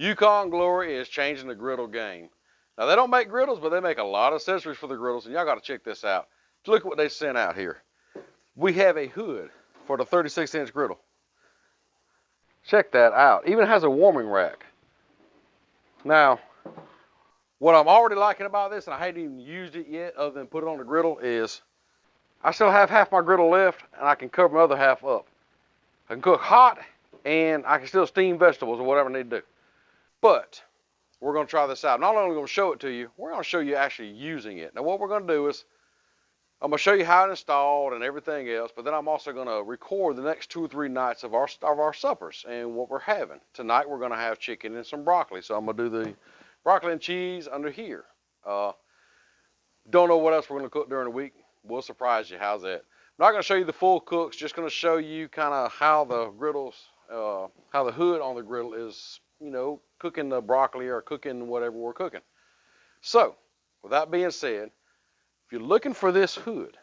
Yukon Glory is changing the griddle game. Now they don't make griddles, but they make a lot of accessories for the griddles, and y'all got to check this out. Look at what they sent out here. We have a hood for the 36-inch griddle. Check that out. Even has a warming rack. Now, what I'm already liking about this, and I haven't even used it yet other than put it on the griddle, is I still have half my griddle left, and I can cover my other half up. I can cook hot, and I can still steam vegetables or whatever I need to do. But we're going to try this out. Not only going to show it to you, we're going to show you actually using it. Now what we're going to do is, I'm going to show you how it's installed and everything else, but then I'm also going to record the next 2 or 3 nights of our suppers and what we're having. Tonight we're going to have chicken and some broccoli, so I'm going to do the broccoli and cheese under here. Don't know what else we're going to cook during the week. We'll surprise you. How's that? I'm not going to show you the full cooks, just going to show you kind of how the griddles, how the hood on the griddle is, you know, cooking the broccoli or cooking whatever we're cooking. So, with that being said, if you're looking for this hood,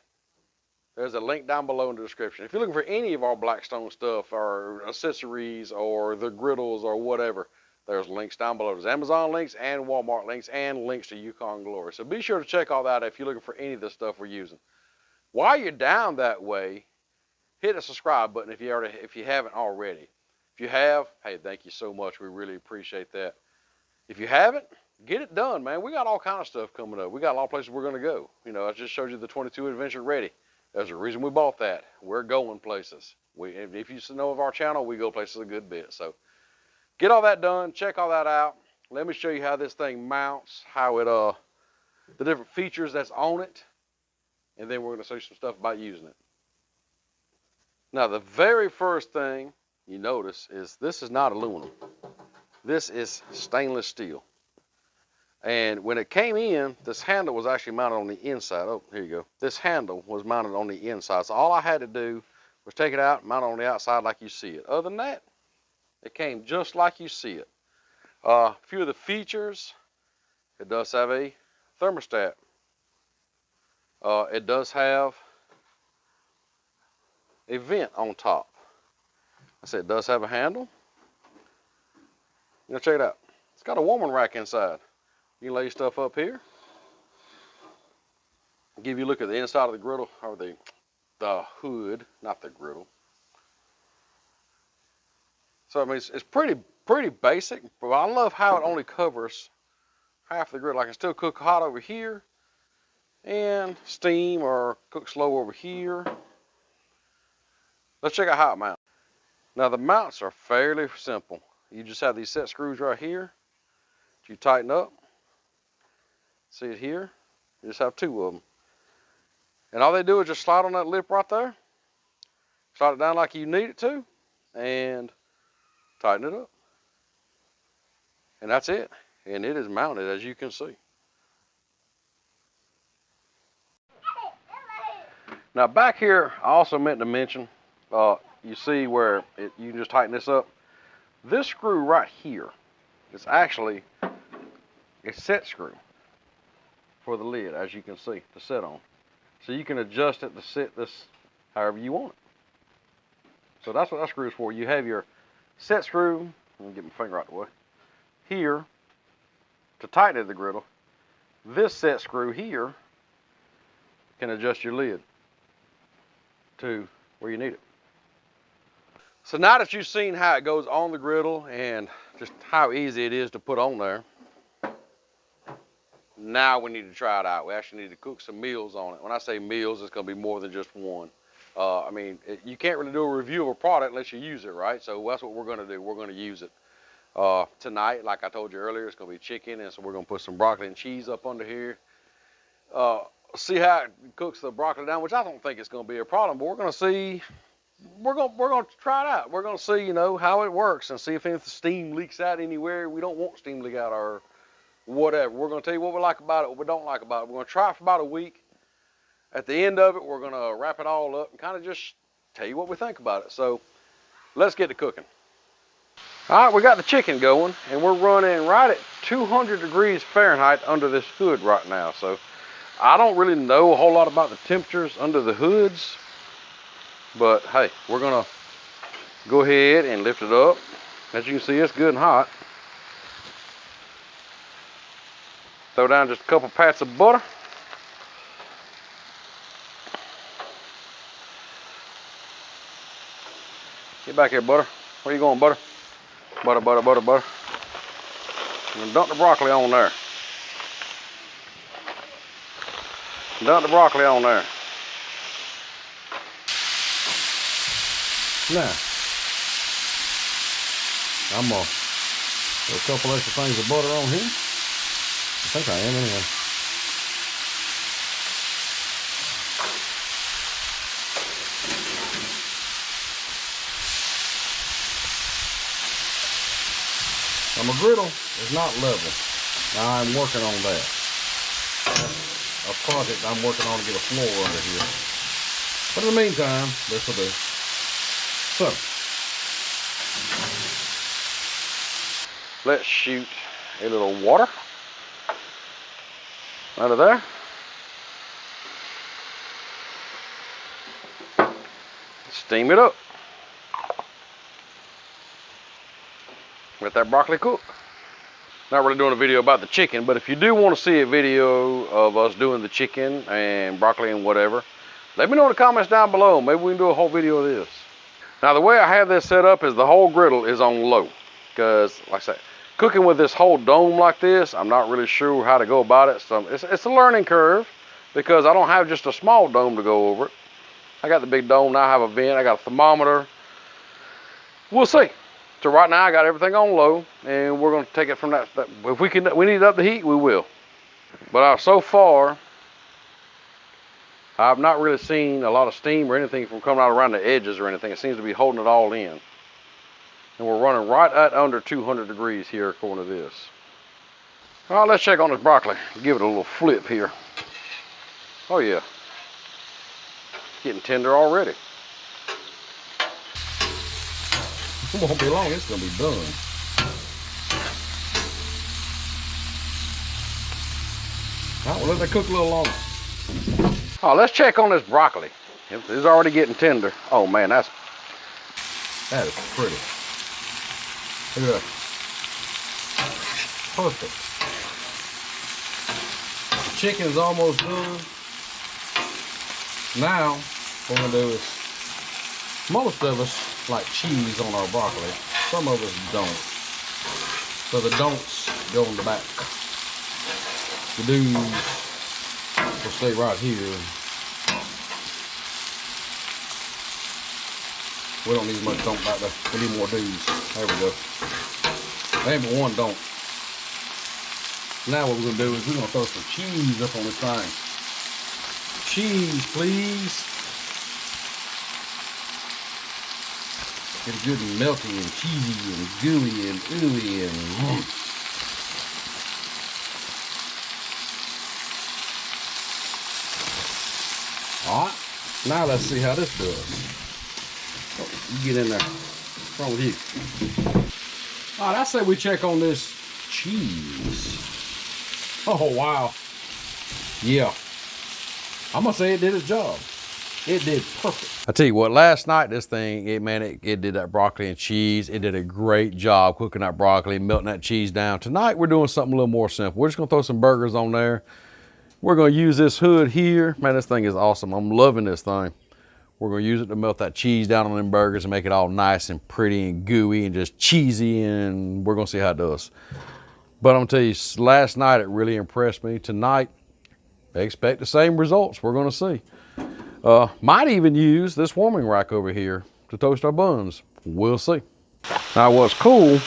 there's a link down below in the description. If you're looking for any of our Blackstone stuff or accessories or the griddles or whatever, there's links down below. There's Amazon links and Walmart links and links to Yukon Glory. So be sure to check all that if you're looking for any of the stuff we're using. While you're down that way, hit the subscribe button if you haven't already. If you have, hey, thank you so much. We really appreciate that. If you haven't, get it done, man. We got all kind of stuff coming up. We got a lot of places we're going to go. You know, I just showed you the 22 Adventure Ready. There's a reason we bought that. We're going places. If you know of our channel, we go places a good bit. So get all that done. Check all that out. Let me show you how this thing mounts, how it, the different features that's on it. And then we're going to show you some stuff about using it. Now, the very first thing you notice is this is not aluminum. This is stainless steel. And when it came in, this handle was actually mounted on the inside. Oh, here you go. This handle was mounted on the inside. So all I had to do was take it out and mount it on the outside like you see it. Other than that, it came just like you see it. A few of the features, it does have a thermostat. It does have a vent on top. I said it does have a handle. You know, check it out. It's got a warming rack inside. You can lay your stuff up here. I'll give you a look at the inside of the griddle, or the hood, not the griddle. So I mean, it's pretty basic, but I love how it only covers half the griddle. I can still cook hot over here, and steam or cook slow over here. Let's check out how it mounts. Now the mounts are fairly simple. You just have these set screws right here. You tighten up. See it here? You just have 2 of them. And all they do is just slide on that lip right there. Slide it down like you need it to. And tighten it up. And that's it. And it is mounted, as you can see. Now back here, I also meant to mention, you see where you can just tighten this up. This screw right here is actually a set screw for the lid, as you can see, to sit on. So you can adjust it to sit this however you want it. So that's what that screw is for. You have your set screw, let me get my finger out the way, here to tighten the griddle. This set screw here can adjust your lid to where you need it. So now that you've seen how it goes on the griddle and just how easy it is to put on there, now we need to try it out. We actually need to cook some meals on it. When I say meals, it's going to be more than just one. I mean, you can't really do a review of a product unless you use it, right? So that's what we're going to do. We're going to use it. Tonight, like I told you earlier, it's going to be chicken, and so we're going to put some broccoli and cheese up under here. See how it cooks the broccoli down, which I don't think it's going to be a problem, but we're going to see. We're going to try it out. We're going to see, you know, how it works and see if any of the steam leaks out anywhere we don't want steam leak out or whatever. We're going to tell you what we like about it, what we don't like about it. We're going to try it for about a week. At the end of it, we're going to wrap it all up and kind of just tell you what we think about it. So let's get to cooking. All right, we got the chicken going, and we're running right at 200 degrees Fahrenheit under this hood right now. So I don't really know a whole lot about the temperatures under the hoods, but hey, we're going to go ahead and lift it up. As you can see, it's good and hot. Throw down just a couple pats of butter. Get back here, butter. Where you going, butter? Butter, butter, butter, butter. And dump the broccoli on there. Dump the broccoli on there. Now, I'm gonna put a couple extra things of butter on here. I think I am anyway. Now my griddle is not level. Now I'm working on that. That's a project I'm working on to get a floor under here. But in the meantime, this will do. So, let's shoot a little water out of there. Steam it up. Let that broccoli cook. Not really doing a video about the chicken, but if you do want to see a video of us doing the chicken and broccoli and whatever, let me know in the comments down below. Maybe we can do a whole video of this. Now the way I have this set up is the whole griddle is on low. Because, like I said, cooking with this whole dome like this, I'm not really sure how to go about it. So it's a learning curve because I don't have just a small dome to go over it. I got the big dome, now I have a vent, I got a thermometer. We'll see. So right now I got everything on low, and we're going to take it from that. If we need to up the heat, we will. But so far, I've not really seen a lot of steam or anything from coming out around the edges or anything. It seems to be holding it all in. And we're running right at under 200 degrees here according to this. All right, let's check on this broccoli. Give it a little flip here. Oh yeah, getting tender already. It won't be long, it's gonna be done. All right, well, let that cook a little longer. Oh, let's check on this broccoli. It's already getting tender. Oh man, that is pretty. Look at that. Perfect. The chicken is almost done. Now, what we're gonna do is, most of us like cheese on our broccoli. Some of us don't. So the don'ts go in the back. The do's will stay right here. We don't need as much don't back there. We need more do's. There we go. There ain't but one don't. Now what we're gonna do is we're gonna throw some cheese up on this thing. Cheese, please. Get it good and melty and cheesy and gooey and ooey and Alright, now let's see how this does. Oh, you get in there. What's wrong with you? Alright, I say we check on this cheese. Oh wow. Yeah. I'm gonna say it did its job. It did perfect. I tell you what, last night this thing, it did that broccoli and cheese. It did a great job cooking that broccoli, melting that cheese down. Tonight we're doing something a little more simple. We're just gonna throw some burgers on there. We're gonna use this hood here. Man, this thing is awesome. I'm loving this thing. We're gonna use it to melt that cheese down on them burgers and make it all nice and pretty and gooey and just cheesy, and we're gonna see how it does. But I'm gonna tell you, last night it really impressed me. Tonight, expect the same results. We're gonna see. Might even use this warming rack over here to toast our buns. We'll see. Now what's cool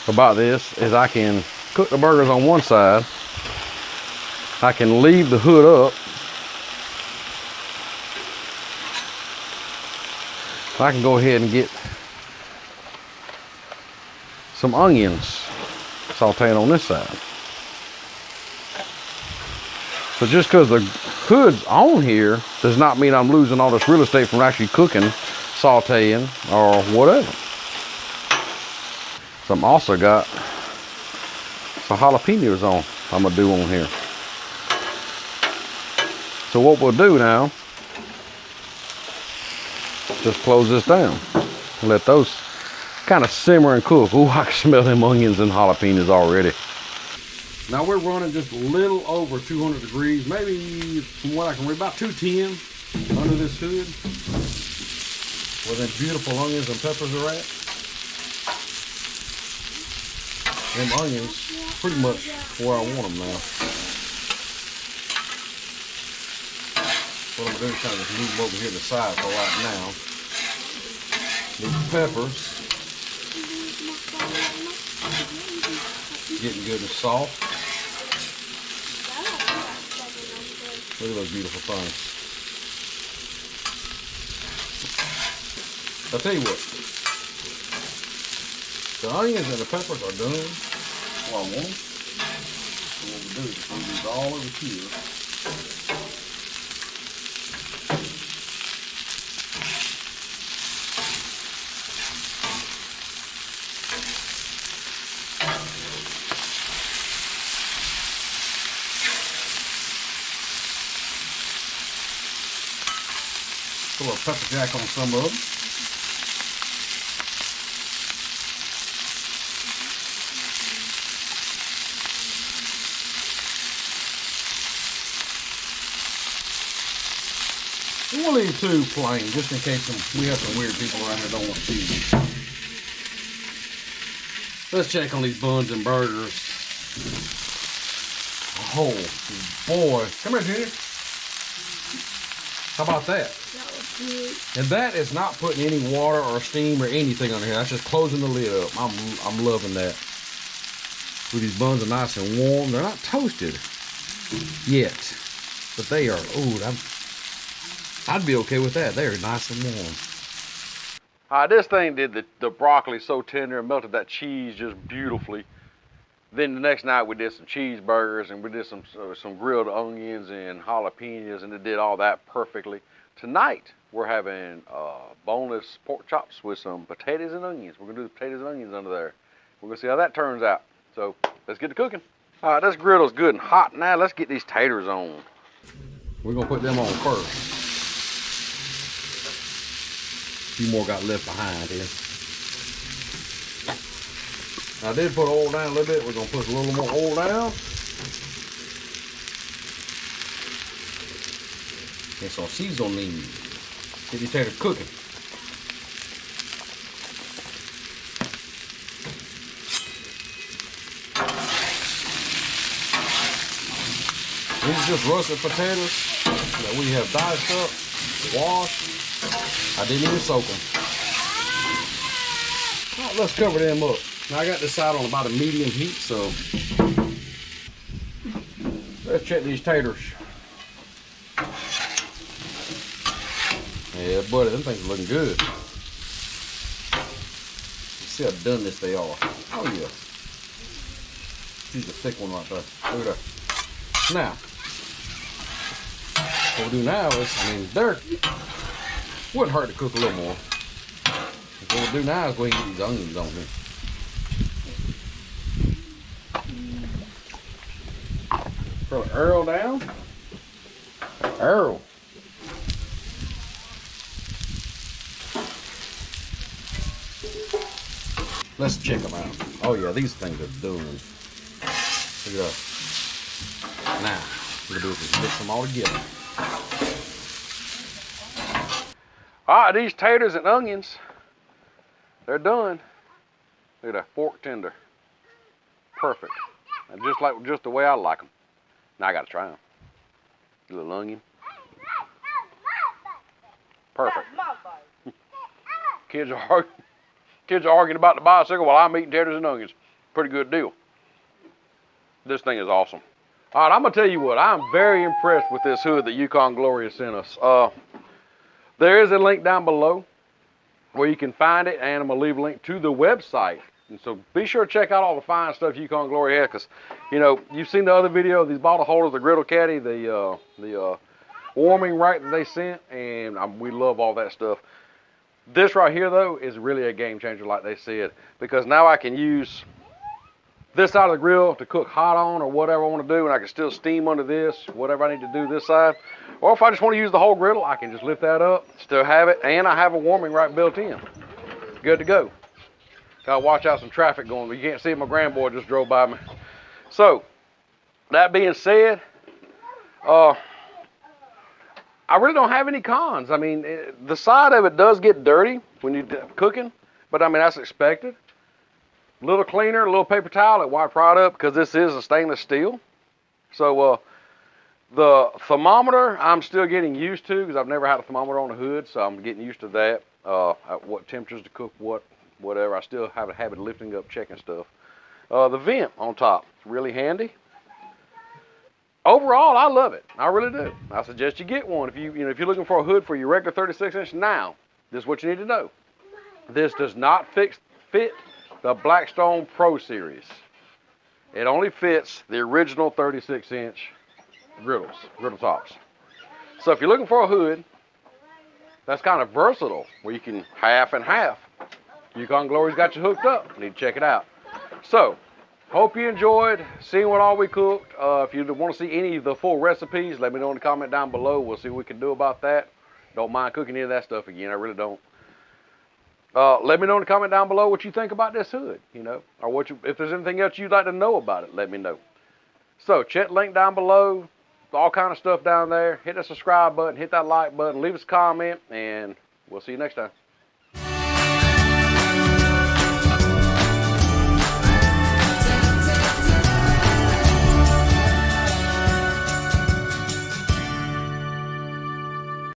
about this is I can cook the burgers on one side. I can leave the hood up. I can go ahead and get some onions sauteing on this side. So just because the hood's on here does not mean I'm losing all this real estate from actually cooking, sauteing, or whatever. So I'm also got some jalapenos on I'm gonna do on here. So what we'll do now, just close this down and let those kind of simmer and cook. Ooh, I can smell them onions and jalapenos already. Now we're running just a little over 200 degrees, maybe from what I can read, about 210 under this hood, where them beautiful onions and peppers are at. Them onions pretty much where I want them now. What I'm gonna do is kind of just move them over here to the side for right now. These peppers getting good and soft. Look at those beautiful things. I'll tell you what, the onions and the peppers are done what I want them. So what we do is just move these all over here. Put a little pepper jack on some of them. And we'll leave two plain, just in case we have some weird people around here that don't want cheese. Let's check on these buns and burgers. Oh boy. Come here, Junior. How about that? And that is not putting any water or steam or anything on here. That's just closing the lid up. I'm loving that. Ooh, these buns are nice and warm. They're not toasted yet, but they are. Ooh, I'd be okay with that. They're nice and warm. This thing did the broccoli so tender and melted that cheese just beautifully. Then the next night we did some cheeseburgers and we did some grilled onions and jalapenos, and it did all that perfectly. Tonight we're having boneless pork chops with some potatoes and onions. We're gonna do the potatoes and onions under there. We're gonna see how that turns out. So let's get to cooking. All right, this griddle's good and hot now. Let's get these taters on. We're gonna put them on first. A few more got left behind here. I did put oil down a little bit. We're gonna put a little more oil down. And some seasoning. Get these taters cooking. These are just russet potatoes that we have diced up, washed. I didn't even soak them. All right, let's cover them up. Now I got this side on about a medium heat, so let's check these taters. Yeah, buddy, them things are looking good. Let's see how done this they are. Oh yeah. She's a thick one right there. Look at that. Now, what we'll do now is, they're wouldn't hurt to cook a little more. What we'll do now is go ahead and get these onions on here. Throw an arrow down. Arrow. Let's check them out. Oh yeah, these things are done. Look at that. Now, what we'll do is just mix them all together. All right, these taters and onions, they're done. Look at that, fork tender. Perfect. And just the way I like them. Now I gotta try them. A little onion. Perfect. Kids are arguing about the bicycle while I'm eating taters and onions. Pretty good deal. This thing is awesome. All right, I'm gonna tell you what, I'm very impressed with this hood that Yukon Gloria sent us. There is a link down below where you can find it, and I'm gonna leave a link to the website. And so be sure to check out all the fine stuff Yukon Gloria has, because you've seen the other video, these bottle holders, the Griddle Caddy, the warming rack that they sent, and we love all that stuff. This right here though is really a game changer, like they said, because now I can use this side of the grill to cook hot on or whatever I want to do, and I can still steam under this, whatever I need to do this side. Or if I just want to use the whole griddle, I can just lift that up, still have it, and I have a warming rack built in. Good to go. Gotta watch out some traffic going, but you can't see it. My grandboy just drove by me. So, That being said, I really don't have any cons. I mean, the side of it does get dirty when you're cooking, but I mean, that's expected. A little cleaner, a little paper towel, it wipe right up because this is a stainless steel. So the thermometer, I'm still getting used to because I've never had a thermometer on the hood, so I'm getting used to that. At what temperatures to cook whatever. I still have a habit of lifting up, checking stuff. The vent on top, it's really handy. Overall, I love it. I really do. I suggest you get one if if you're looking for a hood for your regular 36-inch. Now, this is what you need to know. This does not fit the Blackstone Pro Series. It only fits the original 36-inch griddle tops. So if you're looking for a hood that's kind of versatile, where you can half and half, Yukon Glory's got you hooked up. You need to check it out. So, hope you enjoyed seeing what all we cooked. If you want to see any of the full recipes, let me know in the comment down below. We'll see what we can do about that. Don't mind cooking any of that stuff again. I really don't. Let me know in the comment down below what you think about this hood, or if there's anything else you'd like to know about it, let me know. So check the link down below, all kind of stuff down there. Hit that subscribe button, hit that like button, leave us a comment, and we'll see you next time.